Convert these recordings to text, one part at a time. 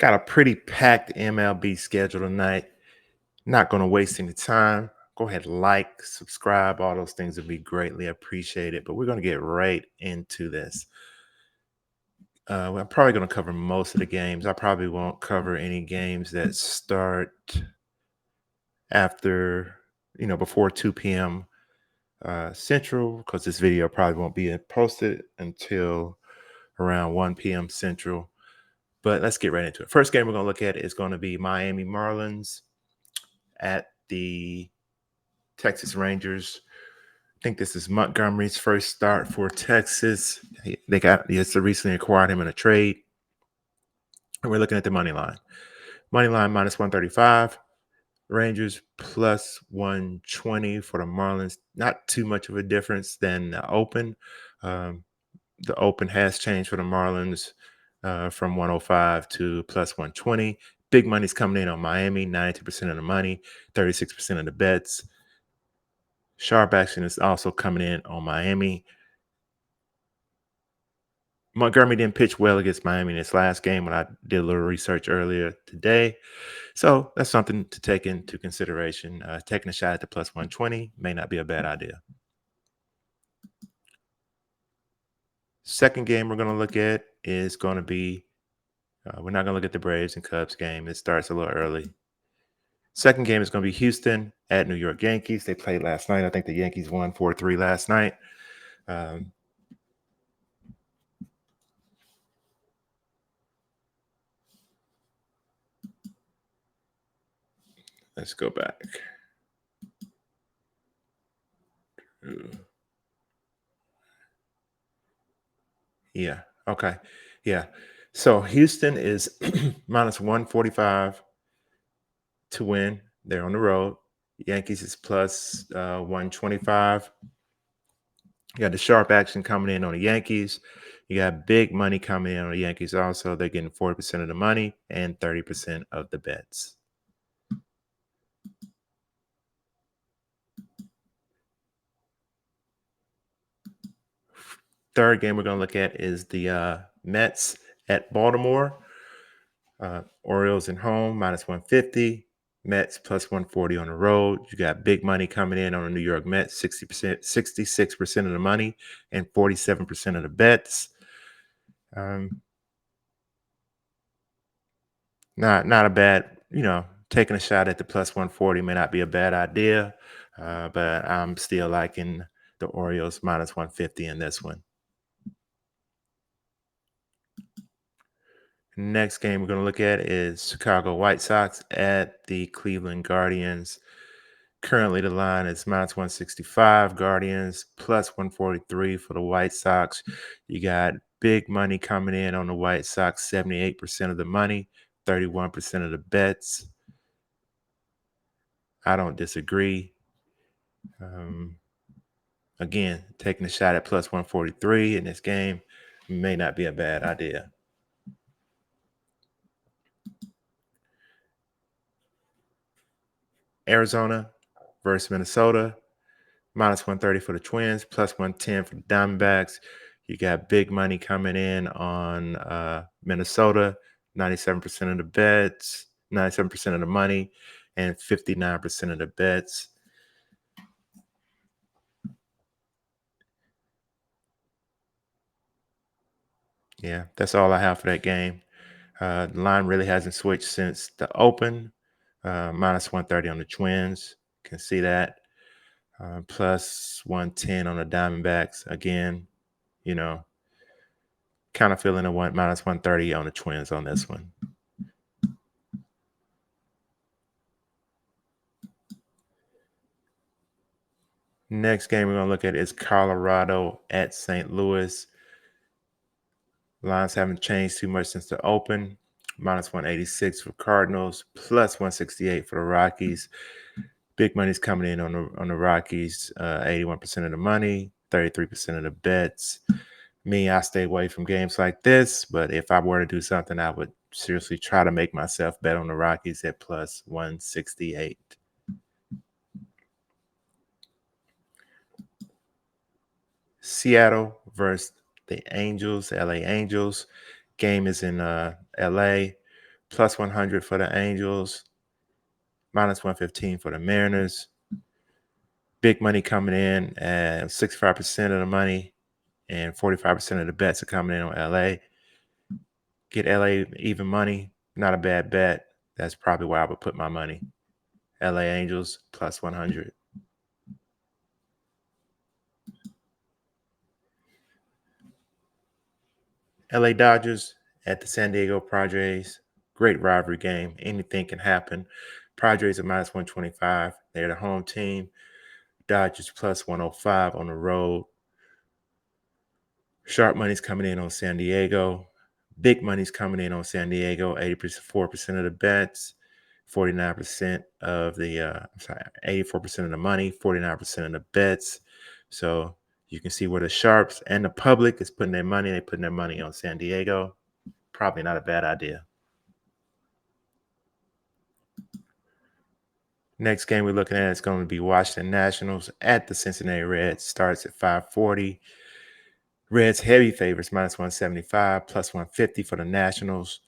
Got a pretty packed MLB schedule tonight. Not going to waste any time. Go ahead, like, subscribe. All those things would be greatly appreciated. But we're going to get right into this. I'm probably going to cover most of the games. I probably won't cover any games that start after, before 2 p.m. Central, because this video probably won't be posted until around 1 p.m. Central. But let's get right into it. First game we're going to look at is going to be Miami Marlins at the Texas Rangers. I think this is Montgomery's first start for Texas. They recently acquired him in a trade. And we're looking at the money line. Money line minus 135. Rangers plus 120 for the Marlins. Not too much of a difference than the open. The open has changed for the Marlins from 105 to plus 120. Big money's coming in on Miami, 92% of the money, 36% of the bets. Sharp action is also coming in on Miami. Montgomery didn't pitch well against Miami in his last game when I did a little research earlier today. So that's something to take into consideration. Taking a shot at the plus 120 may not be a bad idea. Second game we're going to look at is going to be, we're not going to look at the Braves and Cubs game. It starts a little early. Second game is going to be Houston at New York Yankees. They played last night. I think the Yankees won 4-3 last night. Let's go back. Yeah. Okay. Yeah. So Houston is minus 145 to win. They're on the road. Yankees is plus 125. You got the sharp action coming in on the Yankees. You got big money coming in on the Yankees also. They're getting 40% of the money and 30% of the bets. Third game we're going to look at is the Mets at Baltimore. Orioles at home, minus 150. Mets plus 140 on the road. You got big money coming in on the New York Mets, 60%, 66% of the money and 47% of the bets. Not a bad, taking a shot at the plus 140 may not be a bad idea, but I'm still liking the Orioles minus 150 in this one. Next game we're going to look at is Chicago White Sox at the Cleveland Guardians. Currently, the line is minus 165. Guardians plus 143 for the White Sox. You got big money coming in on the White Sox, 78% of the money, 31% of the bets. I don't disagree. Again, taking a shot at plus 143 in this game may not be a bad idea. Arizona versus Minnesota, minus 130 for the Twins, plus 110 for the Diamondbacks. You got big money coming in on Minnesota, 97% of the bets, 97% of the money, and 59% of the bets. Yeah, that's all I have for that game. The line really hasn't switched since the open. Minus 130 on the Twins. Can see that. Plus 110 on the Diamondbacks. Again, kind of feeling a minus 130 on the Twins on this one. Next game we're going to look at is Colorado at St. Louis. Lines haven't changed too much since the open. Minus 186 for Cardinals, plus 168 for the Rockies. Big money's coming in on the Rockies. 81% of the money, 33% of the bets. I stay away from games like this, but if I were to do something, I would seriously try to make myself bet on the Rockies at plus 168. Seattle versus the Angels, LA Angels. Game is in LA. plus 100 for the Angels, minus 115 for the Mariners. Big money coming in at 65% of the money, and 45% of the bets are coming in on LA. Get LA even money, not a bad bet. That's probably where I would put my money. LA Angels plus 100. LA Dodgers at the San Diego Padres. Great rivalry game. Anything can happen. Padres are minus 125. They're the home team. Dodgers plus 105 on the road. Sharp money's coming in on San Diego. Big money's coming in on San Diego. 84% of the bets, 49% of the 84% of the money, 49% of the bets. So you can see where the sharps and the public is putting their money. They're putting their money on San Diego. Probably not a bad idea. Next game we're looking at is going to be Washington Nationals at the Cincinnati Reds. Starts at 540. Reds heavy favorites, minus 175, plus 150 for the Nationals.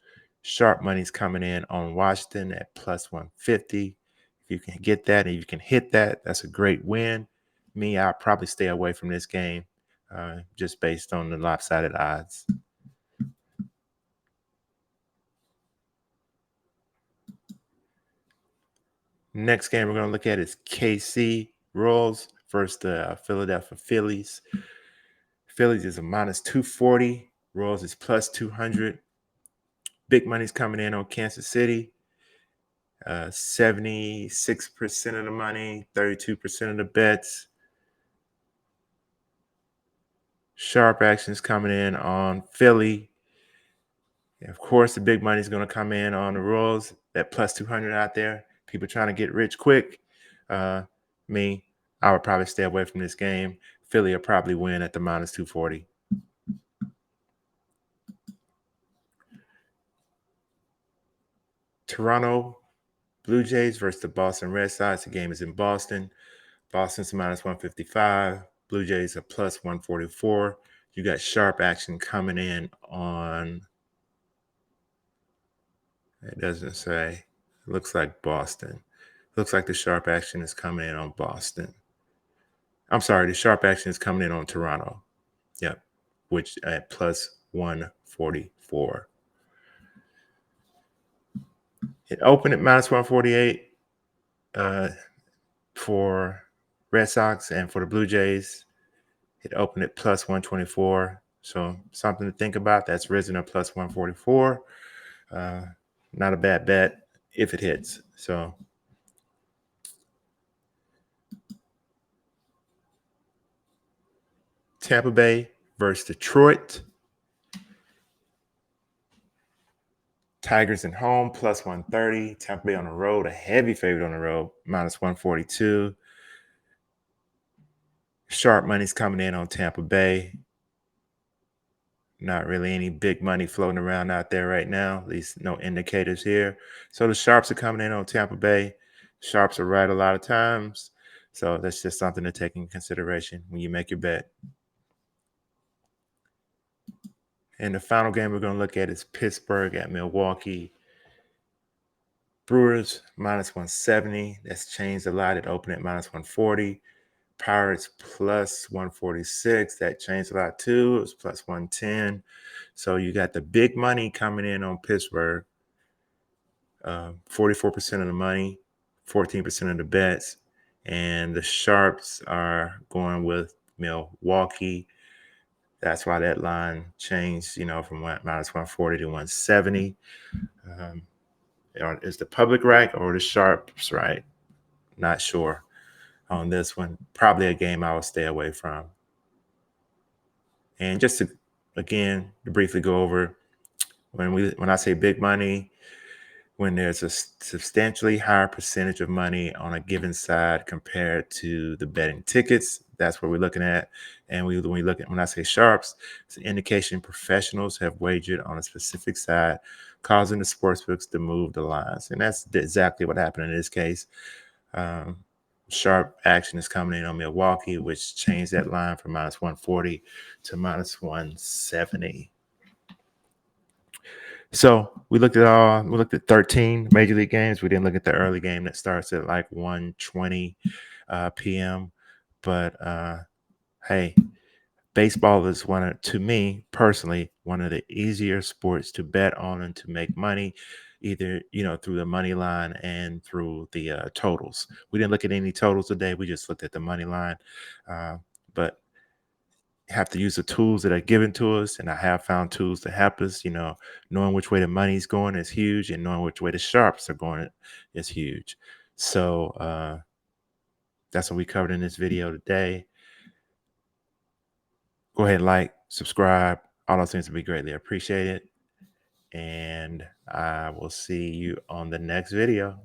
Sharp money's coming in on Washington at plus 150. If you can get that and you can hit that, that's a great win. Me, I'll probably stay away from this game just based on the lopsided odds. Next game we're going to look at is KC Royals versus the Philadelphia Phillies. Phillies is a minus 240. Royals is plus 200. Big money's coming in on Kansas City. 76% of the money, 32% of the bets. Sharp action's coming in on Philly. And of course, the big money's going to come in on the Royals. That plus 200 out there. People trying to get rich quick. Me, I would probably stay away from this game. Philly will probably win at the minus 240. Toronto Blue Jays versus the Boston Red Sox. The game is in Boston. Boston's minus 155. Blue Jays are plus 144. You got sharp action coming in on, it doesn't say. It looks like Boston. Looks like the sharp action is coming in on Boston. I'm sorry, the sharp action is coming in on Toronto. Yep, which at plus 144. It opened at minus 148 for Red Sox, and for the Blue Jays, it opened at plus 124. So something to think about. That's risen to plus 144. Not a bad bet if it hits. So Tampa Bay versus Detroit. Tigers at home, plus 130. Tampa Bay on the road, a heavy favorite on the road, minus 142. Sharp money's coming in on Tampa Bay. Not really any big money floating around out there right now, at least no indicators here. So the sharps are coming in on Tampa Bay. Sharps are right a lot of times. So that's just something to take in consideration when you make your bet. And the final game we're going to look at is Pittsburgh at Milwaukee. Brewers minus 170. That's changed a lot. It opened at minus 140. Pirates plus 146. That changed a lot too. It was plus 110. So you got the big money coming in on Pittsburgh. 44% of the money, 14% of the bets. And the sharps are going with Milwaukee. That's why that line changed, from minus 140 to 170. Is the public right or the sharps right? Not sure on this one. Probably a game I will stay away from. And just to briefly go over, when I say big money, when there's a substantially higher percentage of money on a given side compared to the betting tickets, that's what we're looking at. And when I say sharps, it's an indication professionals have wagered on a specific side, causing the sportsbooks to move the lines. And that's exactly what happened in this case. Sharp action is coming in on Milwaukee, which changed that line from minus 140 to minus 170. So we looked at 13 major league games. We didn't look at the early game that starts at like 1:20 p.m. But hey, baseball is to me personally, one of the easier sports to bet on and to make money, either through the money line and through the totals. We didn't look at any totals today. We just looked at the money line, but have to use the tools that are given to us, and I have found tools to help us. Knowing which way the money's going is huge, and knowing which way the sharps are going is huge. So that's what we covered in this video today. Go ahead and like, subscribe. All those things would be greatly appreciated. And I will see you on the next video.